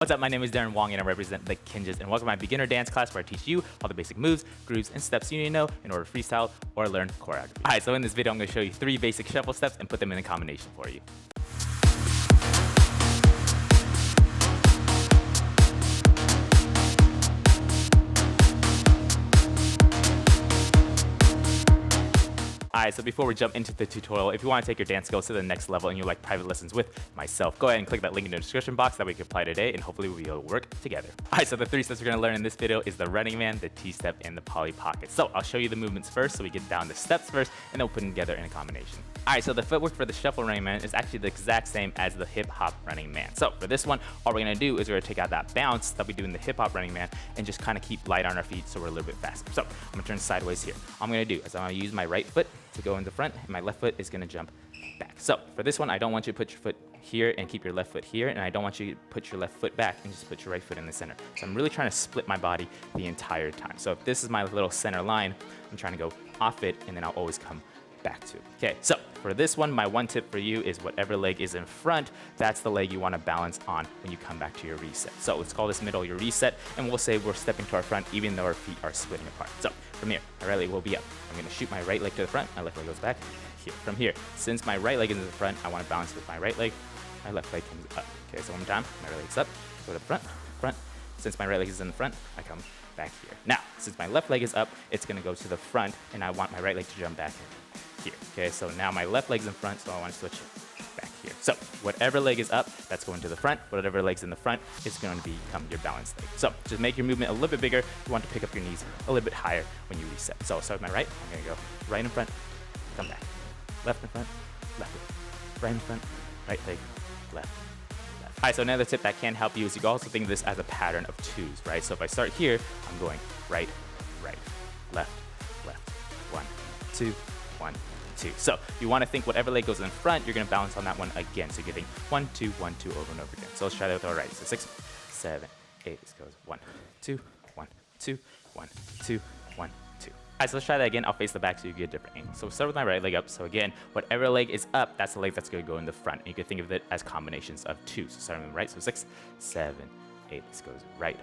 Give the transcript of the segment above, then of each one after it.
What's up, my name is Darren Wong and I represent the Kinjas, and welcome to my beginner dance class where I teach you all the basic moves, grooves, and steps you need to know in order to freestyle or learn choreography. Alright, so in this video I'm going to show you 3 basic shuffle steps and put them in a combination for you. Alright, so before we jump into the tutorial, if you want to take your dance skills to the next level and you like private lessons with myself, go ahead and click that link in the description box that we can apply today, and hopefully we'll be able to work together. Alright, so the 3 steps we're going to learn in this video is the running man, the T-step, and the poly pocket. So I'll show you the movements first, so we get down the steps first, and then we'll put them together in a combination. Alright, so the footwork for the shuffle running man is actually the exact same as the hip hop running man. So for this one, all we're going to do is we're going to take out that bounce that we do in the hip hop running man and just kind of keep light on our feet so we're a little bit faster. So I'm going to turn sideways here. All I'm going to do is I'm going to use my right foot to go in the front, and my left foot is going to jump back. So for this one, I don't want you to put your foot here and keep your left foot here, and I don't want you to put your left foot back and just put your right foot in the center. So I'm really trying to split my body the entire time. So if this is my little center line, I'm trying to go off it, and then I'll always come back to it. Okay, so for this one, my one tip for you is whatever leg is in front, that's the leg you want to balance on when you come back to your reset. So let's call this middle your reset, and we'll say we're stepping to our front even though our feet are splitting apart. So from here, my right leg will be up. I'm going to shoot my right leg to the front, my left leg goes back here. From here, since my right leg is in the front, I want to balance with my right leg, my left leg comes up. Okay, so one more time, my right leg's up, go to the front, front. Since my right leg is in the front, I come back here. Now, since my left leg is up, it's going to go to the front, and I want my right leg to jump back here. Okay, so now my left leg's in front, so I want to switch back here. So whatever leg is up, that's going to the front. Whatever leg's in the front is going to become your balance leg. So just make your movement a little bit bigger. You want to pick up your knees a little bit higher when you reset. So I'll start with my right. I'm going to go right in front, come back. Left in front, left leg. Right in front, right leg, left. All right, so another tip that can help you is you can also think of this as a pattern of 2s, right? So if I start here, I'm going right, right, left, left, 1, 2, 1, 2. So you want to think whatever leg goes in front, you're going to balance on that one again. So you're getting 1, 2, 1, 2 over and over again. So let's try that with our right. So 6, 7, 8. This goes 1, 2, 1, 2, 1, 2, 1, 2. All right, so let's try that again. I'll face the back so you get a different angle. So we'll start with my right leg up. So again, whatever leg is up, that's the leg that's going to go in the front. And you can think of it as combinations of 2s. So starting with right, so 6, 7, 8. This goes right,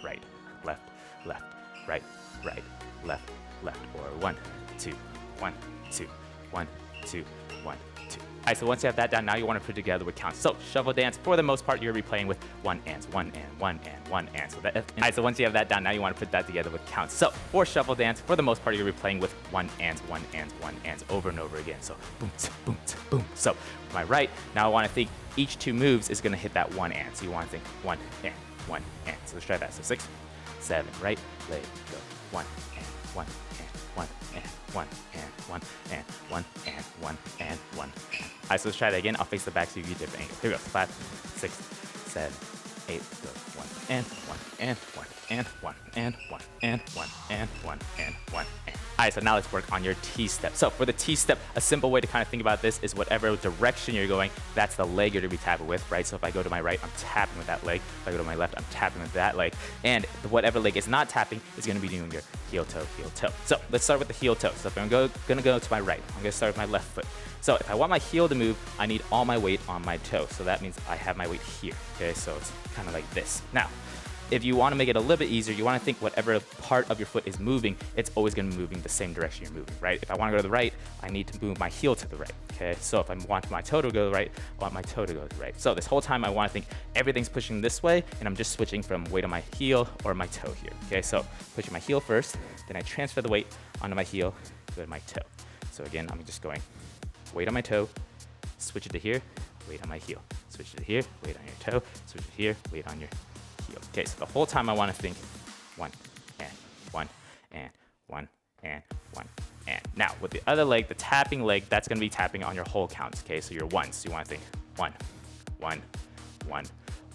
right, left, left, right, right, left, left, or 1, 2, 1, 2, 1, 2, 1, 2. All right, so once you have that down, now you want to put it together with counts. So shuffle dance, for the most part, you're going to be playing with 1 and, 1 and, 1 and, 1 and. So that, all right, so once you have that down, now you want to put that together with counts. So for shuffle dance, for the most part, you're going to be playing with 1 and, 1 and, 1 and over and over again. So boom, boom, boom. So with my right, now I want to think each 2 moves is going to hit that 1 and. So you want to think 1 and, 1 and. So let's try that. So 6, 7, right leg, go 1 and, 1 and, 1 and, 1 and, 1 and, 1 and, 1 and, 1 and. All right, so let's try that again. I'll face the back so you get different angles. Here we go. 5, 6, 7, 8. Go 1 and 1 and 1 and 1 and 1 and 1 and 1 and 1 and. All right, so now let's work on your T-step. So for the T-step, a simple way to kind of think about this is whatever direction you're going, that's the leg you're going to be tapping with, right? So if I go to my right, I'm tapping with that leg. If I go to my left, I'm tapping with that leg. And whatever leg is not tapping is going to be doing your heel toe, heel toe. So let's start with the heel toe. So if I'm going to go to my right, I'm going to start with my left foot. So if I want my heel to move, I need all my weight on my toe. So that means I have my weight here, okay? So it's kind of like this. Now, if you want to make it a little bit easier, you want to think whatever part of your foot is moving, it's always going to be moving the same direction you're moving, right? If I want to go to the right, I need to move my heel to the right, okay? So if I want my toe to go to the right, I want my toe to go to the right. So this whole time I want to think everything's pushing this way, and I'm just switching from weight on my heel or my toe here, okay? So pushing my heel first, then I transfer the weight onto my heel, go to my toe. So again, I'm just going weight on my toe, switch it to here, weight on my heel. Switch it to here, weight on your toe, switch it to here, weight on your heel. Okay, so the whole time I want to think 1 and 1 and 1 and 1 and. Now with the other leg, the tapping leg, that's going to be tapping on your whole counts. Okay, so your 1s, you want to think 1, 1, 1,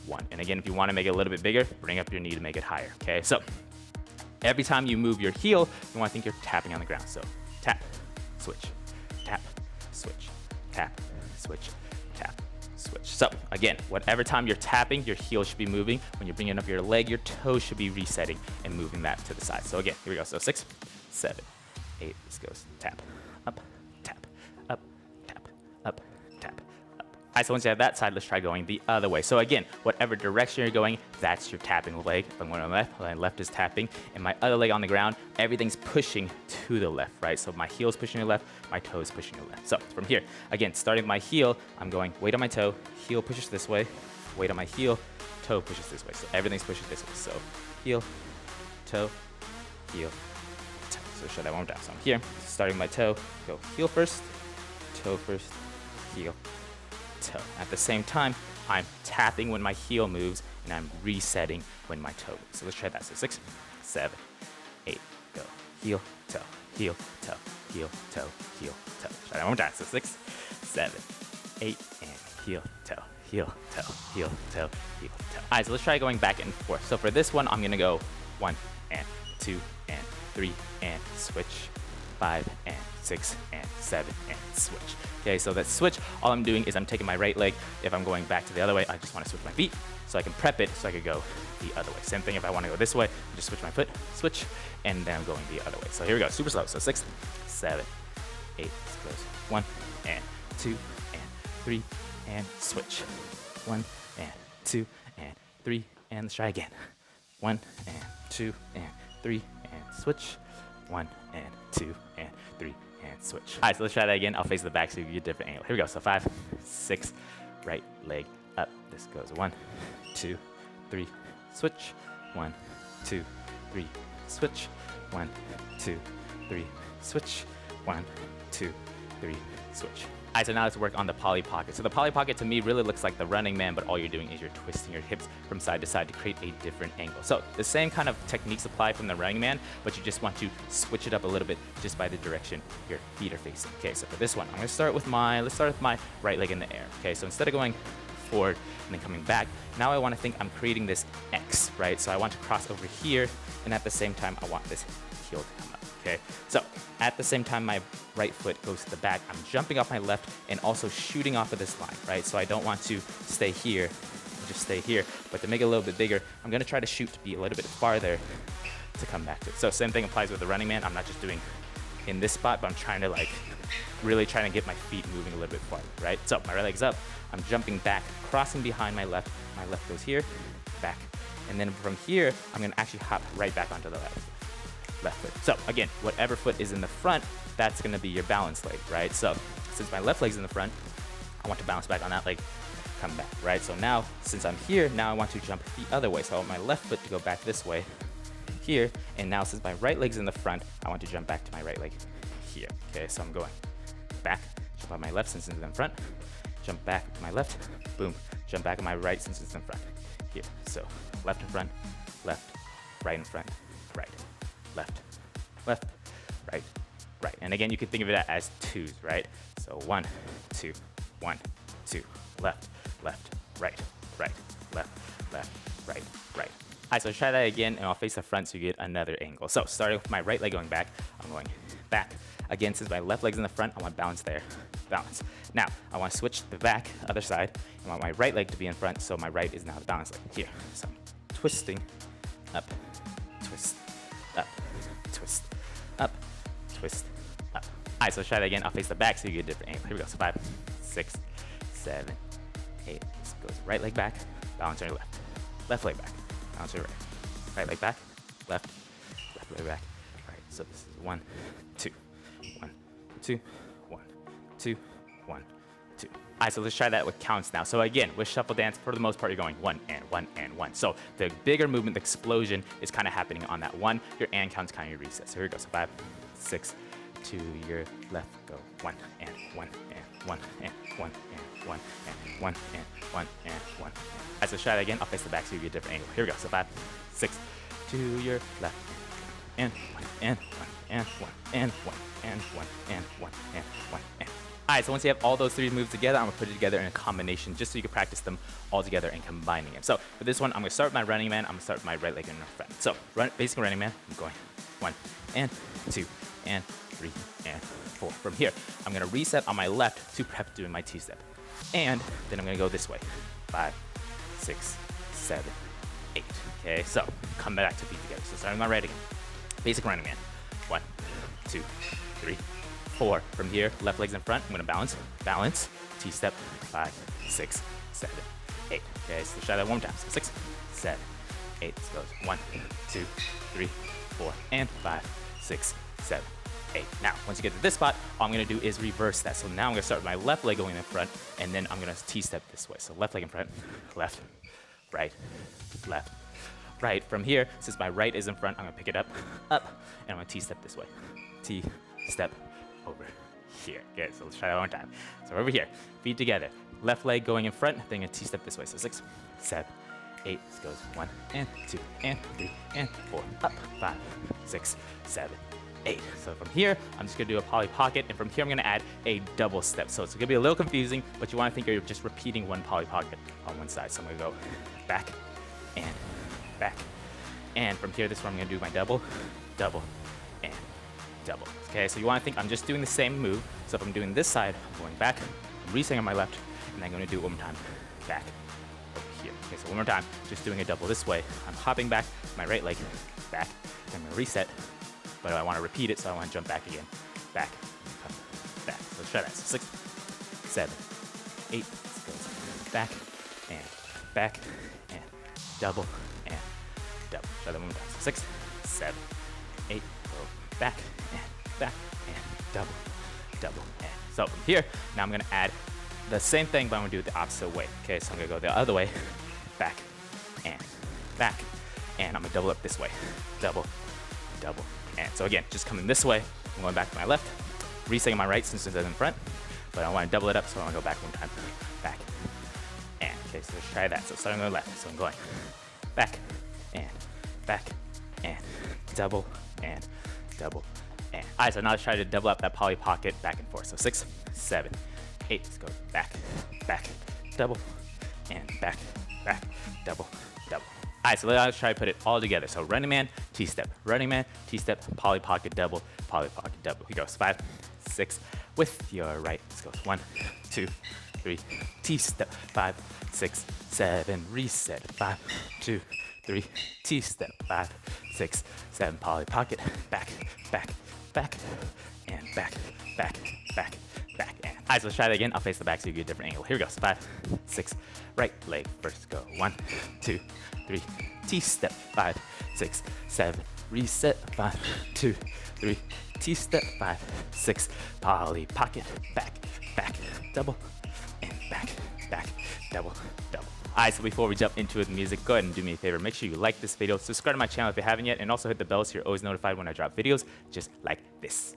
1. And again, if you want to make it a little bit bigger, bring up your knee to make it higher. Okay, so every time you move your heel, you want to think you're tapping on the ground. So tap, switch, tap, switch, tap, switch, tap, switch. So again, whatever time you're tapping, your heel should be moving. When you're bringing up your leg, your toe should be resetting and moving that to the side. So again, here we go. So 6, 7, 8. This goes tap, up, tap, up, tap, up, tap, up. Alright, so once you have that side, let's try going the other way. So again, whatever direction you're going, that's your tapping leg. If I'm going on the left, my left is tapping, and my other leg on the ground, everything's pushing to the left, right? So my heel's pushing to the left, my toe's pushing to the left. So from here, again, starting with my heel, I'm going weight on my toe, heel pushes this way, weight on my heel, toe pushes this way. So everything's pushing this way. So heel, toe, heel, toe. So show that one more time. So I'm here, starting my toe, go heel first, toe first, heel, toe. At the same time, I'm tapping when my heel moves, and I'm resetting when my toe moves. So let's try that. So 6, 7, 8, go. Heel, toe, heel, toe, heel, toe, heel, toe. Try that one more time. So 6, 7, 8, and heel, toe, heel, toe, heel, toe, heel, toe. All right, so let's try going back and forth. So for this one, I'm gonna go 1 and 2 and 3 and switch, 5 and 6 and 7 and switch. Okay, so that switch, all I'm doing is I'm taking my right leg. If I'm going back to the other way, I just want to switch my feet so I can prep it so I could go the other way. Same thing if I want to go this way, I just switch my foot, switch, and then I'm going the other way. So here we go, super slow. So 6, 7, 8, this goes 1 and 2 and 3 and switch. 1 and 2 and 3 and let's try again. 1 and 2 and 3 and switch. 1 and 2 and 3 and switch. All right, so let's try that again. I'll face the back so you get a different angle. Here we go. So 5, 6, right leg up. This goes 1, 2, 3, switch. 1, 2, 3, switch. 1, 2, 3, switch. 1, 2, 3, switch. All right, so now let's work on the Polly Pocket. So the Polly Pocket to me really looks like the Running Man, but all you're doing is you're twisting your hips from side to side to create a different angle. So the same kind of techniques apply from the Running Man, but you just want to switch it up a little bit just by the direction your feet are facing. Okay, so for this one, I'm gonna start with my right leg in the air. Okay, so instead of going forward and then coming back, now I want to think I'm creating this X, right? So I want to cross over here, and at the same time, I want this heel to come up. Okay, so at the same time my right foot goes to the back, I'm jumping off my left and also shooting off of this line, right? So I don't want to stay here, just stay here, but to make it a little bit bigger, I'm gonna try to shoot to be a little bit farther to come back to it. So same thing applies with the Running Man. I'm not just doing in this spot, but I'm trying to really trying to get my feet moving a little bit farther, right? So my right leg's up, I'm jumping back, crossing behind my left goes here, back, and then from here, I'm gonna actually hop right back onto the left foot. So again, whatever foot is in the front, that's gonna be your balance leg, right? So since my left leg's in the front, I want to bounce back on that leg, come back, right? So now, since I'm here, now I want to jump the other way. So I want my left foot to go back this way, here, and now since my right leg's in the front, I want to jump back to my right leg here. Okay, so I'm going back, jump on my left since it's in front, jump back to my left, boom, jump back on my right since it's in front, here. So left in front, left, right in front, right, left, left, right, right. And again, you can think of it as twos, right? So 1, 2, 1, 2, left, left, right, right, left, left, right, right. All right, so try that again, and I'll face the front so you get another angle. So starting with my right leg going back, I'm going back. Again, since my left leg's in the front, I want to balance there, balance. Now, I want to switch the back, other side. I want my right leg to be in front, so my right is now the balance leg here. So I'm twisting, up, twist, up, twist, up, twist, up. All right, so try that again. I'll face the back so you get a different angle. Here we go. So 5, 6, 7, 8. This goes right leg back, balance on your left. Left leg back, balance on your right. Right leg back, left, left leg back, right. So this is 1, 2, 1, 2, 1, 2, 1, 2. All right, so let's try that with counts now. So again, with shuffle dance, for the most part, you're going 1 and 1 and 1. So the bigger movement, the explosion, is kind of happening on that 1. Your and count's kind of your reset. So here we go. So 5, 6, to your left, go 1 and 1 and 1 and 1 and 1 and 1 and 1 and 1. As I try that again, I'll face the back so you get a different angle. Here we go. So 5, 6, to your left, and 1 and 1 and 1 and 1 and 1 and 1 and 1 and. All right, so once you have all those 3 moves together, I'm gonna put it together in a combination just so you can practice them all together and combining them. So for this one, I'm gonna start with my Running Man. I'm gonna start with my right leg in front. So basic Running Man, I'm going 1 and 2 and 3 and 4. From here, I'm gonna reset on my left to prep doing my 2-step. And then I'm gonna go this way, 5, 6, 7, 8. Okay, so come back to feet together. So starting my right again. Basic Running Man. 1, 2, 3, 4. From here, left leg's in front. I'm gonna balance, 2-step, 5, 6, 7, 8. Okay, so let's try that one more time. So 6, 7, 8. This goes 1, 2, 3, 4, and 5, 6, 7, 8. Now, once you get to this spot, all I'm gonna do is reverse that. So now I'm gonna start with my left leg going in front, and then I'm gonna T-step this way. So left leg in front, left, right, left, right. From here, since my right is in front, I'm gonna pick it up, and I'm gonna T-step this way. T-step over here. Okay, so let's try that one more time. So over here, feet together, left leg going in front, then a T-step this way. So 6, 7, 8. This goes 1 and 2 and 3 and 4. Up, 5, 6, 7, 8. So from here, I'm just gonna do a poly pocket, and from here I'm gonna add a double step. So it's gonna be a little confusing, but you wanna think you're just repeating one poly pocket on one side. So I'm gonna go back, and from here, this is where I'm gonna do my double, double, and double. Okay, so you wanna think I'm just doing the same move. So if I'm doing this side, I'm going back, I'm resetting on my left, and I'm gonna do it one more time, back, over here. Okay, so one more time, just doing a double this way. I'm hopping back, my right leg, back, I'm gonna reset, but I wanna repeat it, so I wanna jump back again, back, up, back. So let's try that. So 6, 7, 8, this goes back, and double, and double. Try that one more time. So 6, 7, 8, go back, and double, double, and. So from here, now I'm gonna add the same thing, but I'm gonna do it the opposite way. Okay, so I'm gonna go the other way, back, and I'm gonna double up this way, double, double, and. So again, just coming this way, I'm going back to my left, resetting my right since it's in front, but I wanna double it up, so I wanna go back one time, back, and. Okay, so let's try that. So starting on the left, so I'm going back, and double, and double, and. All right, so now let's try to double up that poly pocket back and forth. So 6, 7, 8. Let's go back, double, and back, double, double. All right, so let's try to put it all together. So running man, T-step, poly pocket, double, poly pocket, double. Here goes 5, 6. With your right, this goes 1, 2, 3. T-step, 5, 6, 7. Reset, 5, 2, 3. T-step, 5, 6, 7. Poly pocket, back, and back, and. All right, so let's try that again. I'll face the back so you get a different angle. Here we go. So 5, 6. Right leg first. Go 1, 2, 3. T-step, 5, 6, 7. Reset, 5, 2, 3. T-step, 5, 6. Poly pocket, back, double, and back, double, double. All right, so before we jump into the music, go ahead and do me a favor. Make sure you like this video, subscribe to my channel if you haven't yet, and also hit the bell so you're always notified when I drop videos just like this.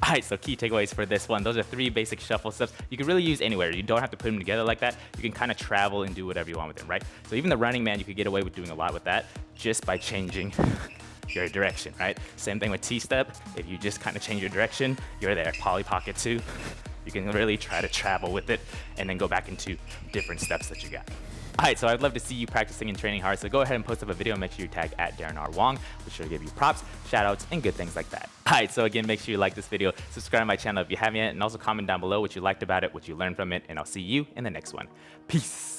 Alright, so key takeaways for this one. Those are 3 basic shuffle steps. You can really use anywhere. You don't have to put them together like that. You can kind of travel and do whatever you want with them, right? So even the running man, you could get away with doing a lot with that just by changing your direction, right? Same thing with T-step. If you just kind of change your direction, you're there. Poly pocket too. You can really try to travel with it and then go back into different steps that you got. Alright, so I'd love to see you practicing and training hard, so go ahead and post up a video and make sure you tag at Darren R. Wong. We'll sure to give you props, shoutouts, and good things like that. Alright, so again, make sure you like this video, subscribe to my channel if you haven't yet, and also comment down below what you liked about it, what you learned from it, and I'll see you in the next one. Peace!